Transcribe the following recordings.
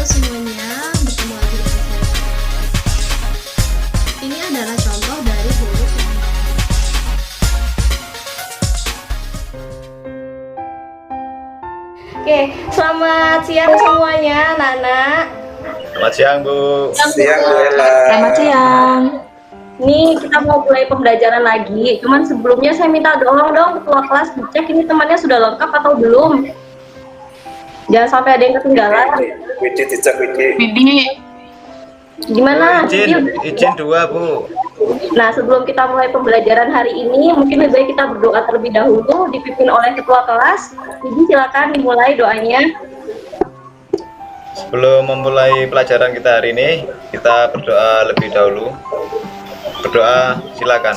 semuanya, bertemu lagi dengan saya. Ini adalah contoh dari huruf yang Oke, selamat siang semuanya, Nana. Selamat siang, Bu. Siang, Bu Ella. Selamat siang. Ini kita mau mulai pembelajaran lagi. Cuman sebelumnya saya minta tolong dong ketua kelas dicek ini temannya sudah lengkap atau belum. Jangan sampai ada yang ketinggalan. Widi dicek Widi. Widi, Gimana? Izin 2, Bu. Nah, sebelum kita mulai pembelajaran hari ini, mungkin lebih baik kita berdoa terlebih dahulu, dipimpin oleh ketua kelas. Jadi silakan dimulai doanya. Sebelum memulai pelajaran kita hari ini, kita berdoa lebih dahulu. Berdoa, silakan.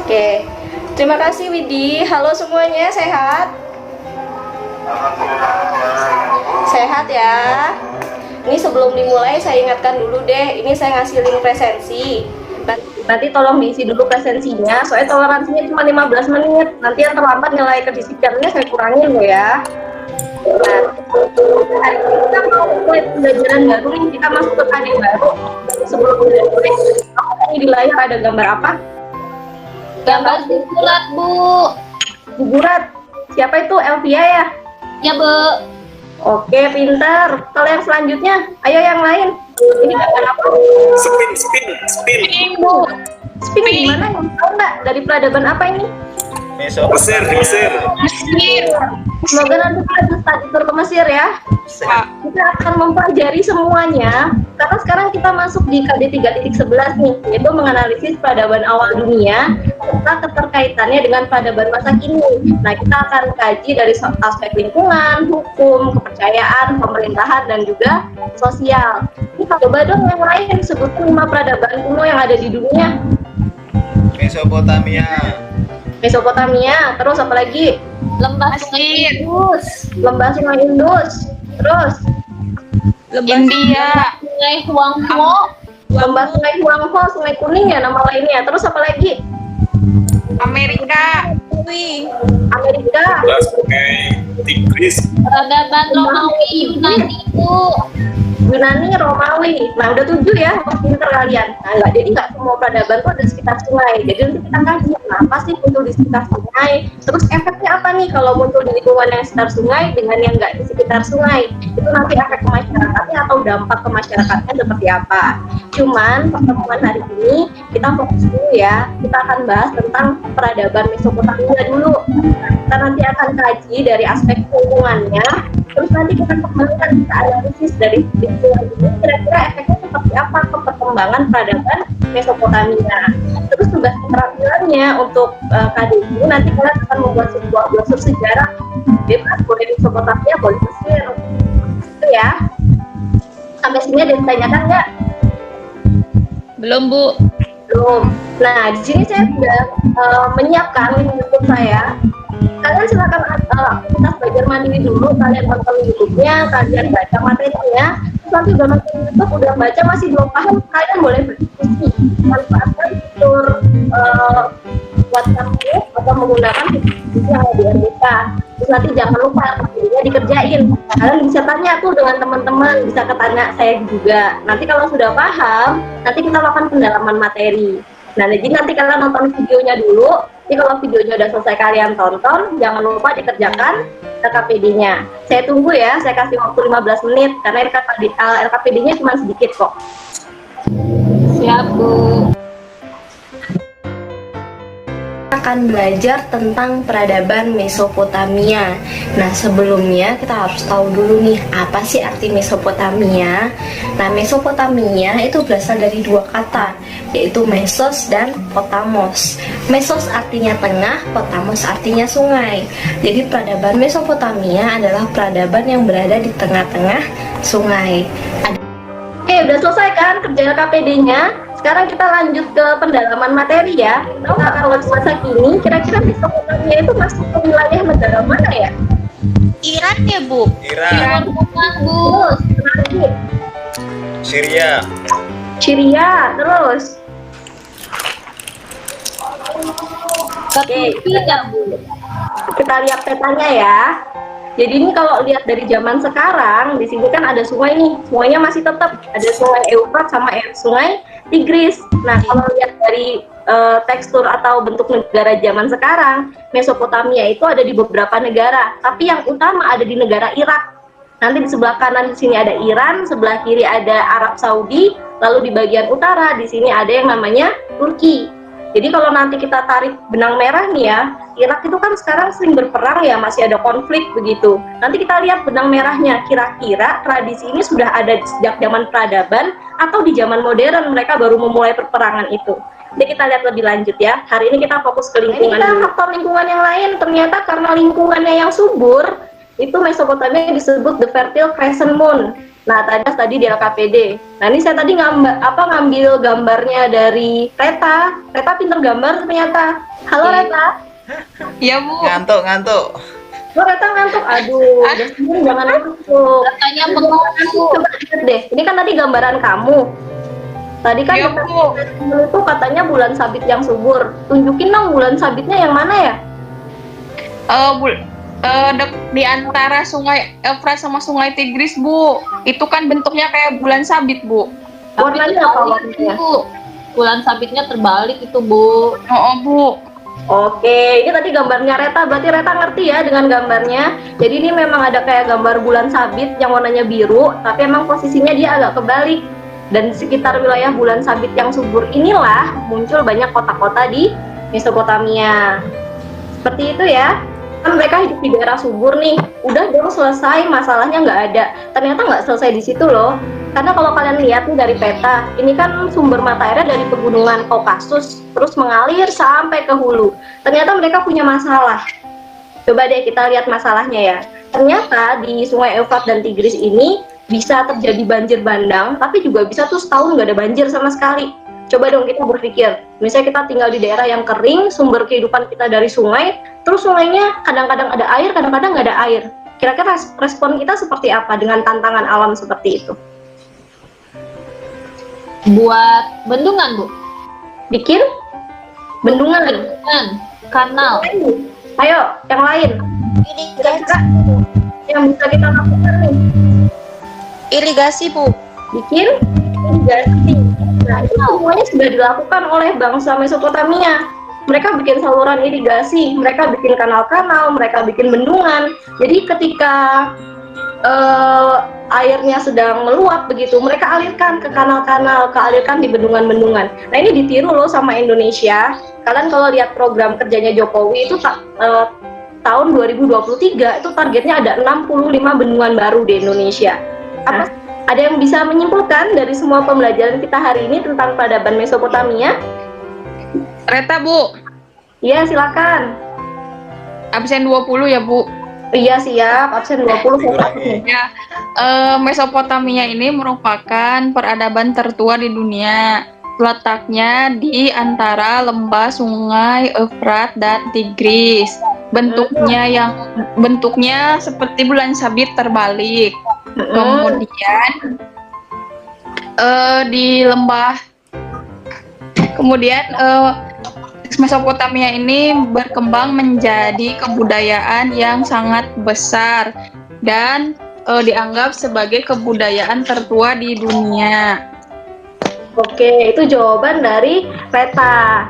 Oke, terima kasih Widi. Halo semuanya, sehat? Sehat ya. Ini sebelum dimulai saya ingatkan dulu deh, ini saya ngasih link presensi. Nanti tolong diisi dulu presensinya, soalnya toleransinya cuma 15 menit. Nanti yang terlambat nilai kedisiplinan saya kurangin loh ya. Nah, hari ini kita mau mulai pembelajaran baru nih, kita masuk ke KD baru. Sebelum mulai, ini di layar ada gambar apa? Gambar bulat, Bu. Gugurat. Siapa itu? Elvia ya? Ya, Bu. Oke, pintar. Kalau yang selanjutnya, ayo yang lain. Ini gambar apa? Spin. Bu. Spin gimana? Tahu nggak? Dari peradaban apa ini? Mesir, di Mesir. Mesir. Semoga nanti kita bisa study tour ke Mesir ya. Kita akan mempelajari semuanya. Karena sekarang kita masuk di KD 3.11 nih, yaitu menganalisis peradaban awal dunia serta keterkaitannya dengan peradaban masa kini. Nah, kita akan kaji dari aspek lingkungan, hukum, kepercayaan, pemerintahan, dan juga sosial. Ini coba dong yang lain sebutin 5 peradaban kuno yang ada di dunia. Mesopotamia, terus apa lagi? Lembah Sungai Indus. Lembah Sungai Indus, terus India, Sungai Huangpo. Lembah Sungai Huangpo, Sungai Kuning ya nama lainnya. Terus apa lagi? Amerika, Amerika, Sungai Tigris. Peradaban Romawi Yunani, Bu. Yunani, Romawi. Nah, udah 7 ya, pinter kalian. Nah, jadi nggak semua peradaban tuh ada di sekitar sungai. Jadi nanti kita kaji, kenapa sih muncul di sekitar sungai? Terus efeknya apa nih kalau muncul di lingkungan yang sekitar sungai dengan yang nggak di sekitar sungai? Itu nanti efek ke masyarakatnya atau dampak ke masyarakatnya seperti apa? Cuman pertemuan hari ini kita fokus dulu ya. Kita akan bahas tentang peradaban Mesopotamia dulu. Kita nanti akan kaji dari aspek lingkungannya. Terus nanti kita kembangkan, kita analisis dari lingkungan ini kira-kira efeknya seperti apa ke perkembangan peradaban Mesopotamia. Terus tugas keterampilannya untuk KD ini nanti kalian akan membuat sebuah brosur sejarah bebas, boleh Mesopotamia, boleh Mesir. Itu ya. Sampai sini ada yang ditanyakan nggak? belum Bu. Belum. Nah, di sini saya sudah menyiapkan link YouTube saya. Kalian silakan aktivitas belajar mandiri dulu, kalian tonton YouTube-nya, kalian baca materinya. Terus nanti udah nonton YouTube, udah baca masih belum paham, kalian boleh berdiskusi, manfaatkan fitur WhatsApp group atau menggunakan fitur yang ada di RBK. Terus nanti jangan lupa videonya dikerjain. Kalian bisa tanya tuh dengan teman-teman, bisa ketanya saya juga. Nanti kalau sudah paham, nanti kita lakukan pendalaman materi. Nah, jadi nanti kalian nonton videonya dulu. Jadi kalau videonya udah selesai kalian tonton, jangan lupa dikerjakan LKPD-nya. Saya tunggu ya, saya kasih waktu 15 menit karena LKPD-nya cuma sedikit kok. Siap, Bu. Akan belajar tentang peradaban Mesopotamia. Nah, sebelumnya kita harus tahu dulu nih, apa sih arti Mesopotamia? Nah, Mesopotamia itu berasal dari 2 kata, yaitu mesos dan potamos. Mesos artinya tengah, potamos artinya sungai. Jadi peradaban Mesopotamia adalah peradaban yang berada di tengah-tengah sungai. Oke, udah selesai kan kerja LKPD-nya? Sekarang kita lanjut ke pendalaman materi ya. Tahu nggak kalau di masa kini kira-kira Mesopotamia itu masuk ke wilayah negara mana ya? Iran ya Bu. Iran, Bukan, Bu. Terus lagi Syria, Syria, terus Ke Turki nggak, Bu? Kita lihat petanya ya. Jadi ini kalau lihat dari zaman sekarang, di sini kan ada sungai nih, sungainya masih tetap ada sungai Eufrat sama sungai Tigris. Nah, kalau lihat dari tekstur atau bentuk negara zaman sekarang, Mesopotamia itu ada di beberapa negara, tapi yang utama ada di negara Irak. Nanti di sebelah kanan di sini ada Iran, sebelah kiri ada Arab Saudi, lalu di bagian utara di sini ada yang namanya Turki. Jadi kalau nanti kita tarik benang merah nih ya, Irak itu kan sekarang sering berperang ya, masih ada konflik begitu. Nanti kita lihat benang merahnya, kira-kira tradisi ini sudah ada sejak zaman peradaban atau di zaman modern mereka baru memulai perperangan itu. Jadi kita lihat lebih lanjut ya. Hari ini kita fokus ke lingkungan. Ini kita faktor lingkungan yang lain, ternyata karena lingkungannya yang subur, itu Mesopotamia disebut the fertile crescent moon. Nah, tadi di LKPD. Nah, ini saya tadi ngambil gambarnya dari Reta. Reta pinter gambar ternyata. Halo Reta. Iya, Bu. Ngantuk. Lo Reta ngantuk. Aduh, jangan ngantuk. Katanya bengong, Bu. Coba lihat deh. Ini kan tadi gambaran kamu. Tadi kan Iya, Bu. itu katanya bulan sabit yang subur. Tunjukin dong bulan sabitnya yang mana ya? Di antara sungai Efrat sama sungai Tigris, Bu. Itu kan bentuknya kayak bulan sabit, Bu. Warnanya apa Terbalik, warnanya? Bu. Bulan sabitnya terbalik itu, Bu. Oh, Bu. Oke, ini tadi gambarnya Reta. Berarti Reta ngerti ya dengan gambarnya. Jadi ini memang ada kayak gambar bulan sabit yang warnanya biru, tapi emang posisinya dia agak kebalik. Dan di sekitar wilayah bulan sabit yang subur inilah muncul banyak kota-kota di Mesopotamia. Seperti itu ya. Kan mereka hidup di daerah subur nih, udah dong selesai, masalahnya nggak ada. Ternyata nggak selesai di situ loh. Karena kalau kalian lihat nih dari peta, ini kan sumber mata airnya dari pegunungan Kaukasus, terus mengalir sampai ke hulu. Ternyata mereka punya masalah. Coba deh kita lihat masalahnya ya. Ternyata di Sungai Eufrat dan Tigris ini bisa terjadi banjir bandang, tapi juga bisa tuh setahun nggak ada banjir sama sekali. Coba dong kita berpikir, misalnya kita tinggal di daerah yang kering, sumber kehidupan kita dari sungai, terus sungainya kadang-kadang ada air, kadang-kadang nggak ada air. Kira-kira respon kita seperti apa dengan tantangan alam seperti itu? Buat bendungan, Bu. Bikin bendungan. Bendungan, kanal. Ayo, yang lain. Kira-kira yang bisa kita lakukan nih. Irigasi, Bu. Bikin irigasi. Nah, itu semuanya sudah dilakukan oleh bangsa Mesopotamia. Mereka bikin saluran irigasi, mereka bikin kanal-kanal, mereka bikin bendungan. Jadi ketika airnya sedang meluap begitu, mereka alirkan ke kanal-kanal, alirkan di bendungan-bendungan. Nah, ini ditiru loh sama Indonesia. Kalian kalau lihat program kerjanya Jokowi itu tahun 2023 itu targetnya ada 65 bendungan baru di Indonesia. Ada yang bisa menyimpulkan dari semua pembelajaran kita hari ini tentang peradaban Mesopotamia? Reta, Bu. Iya, silakan. Absen 20 ya, Bu. Iya, siap. Absen 20. Dikurangi. Ya, Mesopotamia ini merupakan peradaban tertua di dunia. Letaknya di antara lembah sungai Efrat dan Tigris. Bentuknya seperti bulan sabit terbalik. Kemudian di lembah, kemudian Mesopotamia ini berkembang menjadi kebudayaan yang sangat besar dan dianggap sebagai kebudayaan tertua di dunia. Oke, itu jawaban dari Reta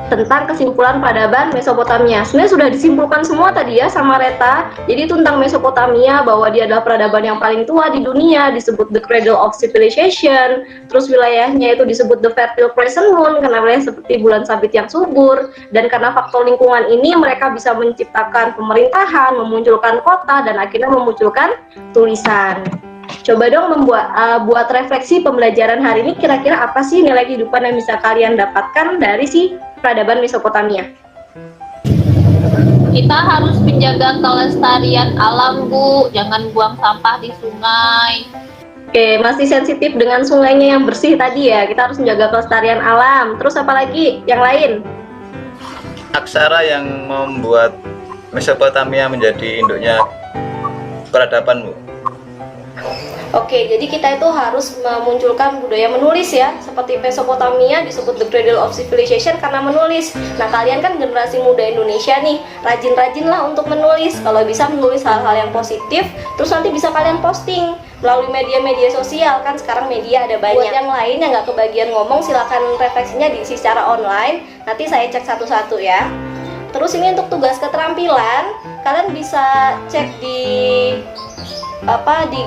tentang kesimpulan peradaban Mesopotamia. Sebenarnya sudah disimpulkan semua tadi ya sama Reta. Jadi tentang Mesopotamia bahwa dia adalah peradaban yang paling tua di dunia, disebut the cradle of civilization. Terus wilayahnya itu disebut the fertile crescent moon karena wilayah seperti bulan sabit yang subur. Dan karena faktor lingkungan ini mereka bisa menciptakan pemerintahan, memunculkan kota, dan akhirnya memunculkan tulisan. Coba dong buat refleksi pembelajaran hari ini, kira-kira apa sih nilai kehidupan yang bisa kalian dapatkan dari si peradaban Mesopotamia? Kita harus menjaga kelestarian alam, Bu. Jangan buang sampah di sungai. Oke, masih sensitif dengan sungainya yang bersih tadi ya. Kita harus menjaga kelestarian alam. Terus apa lagi yang lain? Aksara yang membuat Mesopotamia menjadi induknya peradaban, Bu. Oke, jadi kita itu harus memunculkan budaya menulis ya. Seperti Mesopotamia disebut the cradle of civilization karena menulis. Nah, kalian kan generasi muda Indonesia nih, rajin-rajinlah untuk menulis. Kalau bisa menulis hal-hal yang positif, terus nanti bisa kalian posting melalui media-media sosial. Kan sekarang media ada banyak. Buat yang lain yang nggak kebagian ngomong, silakan refleksinya diisi secara online. Nanti saya cek satu-satu ya. Terus ini untuk tugas keterampilan, kalian bisa cek di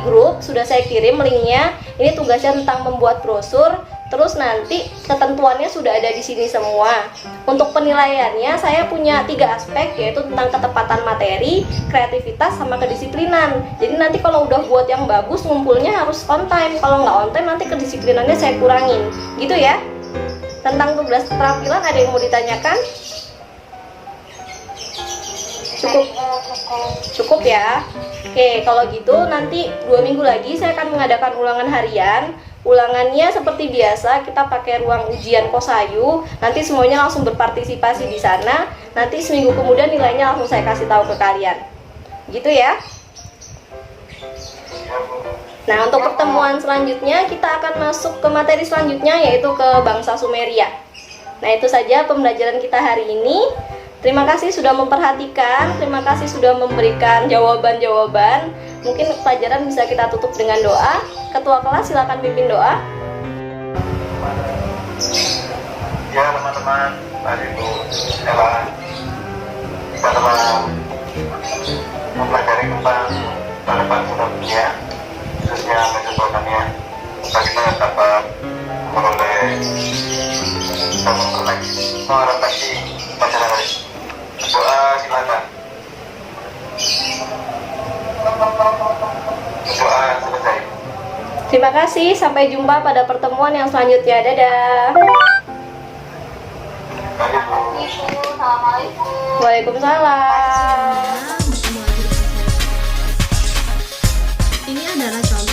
grup, sudah saya kirim linknya. Ini tugasnya tentang membuat brosur. Terus nanti ketentuannya sudah ada di sini semua. Untuk penilaiannya saya punya 3 aspek, yaitu tentang ketepatan materi, kreativitas, sama kedisiplinan. Jadi nanti kalau udah buat yang bagus, ngumpulnya harus on time. Kalau nggak on time, nanti kedisiplinannya saya kurangin. Gitu ya. Tentang tugas keterampilan ada yang mau ditanyakan? Cukup ya. Oke, kalau gitu nanti 2 minggu lagi saya akan mengadakan ulangan harian. Ulangannya seperti biasa, kita pakai ruang ujian Kosayu. Nanti semuanya langsung berpartisipasi di sana. Nanti seminggu kemudian nilainya langsung saya kasih tahu ke kalian. Gitu ya. Nah, untuk pertemuan selanjutnya kita akan masuk ke materi selanjutnya, yaitu ke bangsa Sumeria. Nah, itu saja pembelajaran kita hari ini. Terima kasih sudah memperhatikan, terima kasih sudah memberikan jawaban-jawaban. Mungkin pelajaran bisa kita tutup dengan doa. Ketua kelas silakan pimpin doa. Ya teman-teman, mari Bu Ella, kita telah mempelajari tentang bangsa dunia, khususnya Mesopotamia. Bagaimana dapat memperoleh dan merefleksi masyarakat. Doa silakan. Doa selesai. Terima kasih, sampai jumpa pada pertemuan yang selanjutnya. Dadah. Assalamualaikum. Waalaikumsalam. Bertemu lagi dengan saya. Ini adalah contoh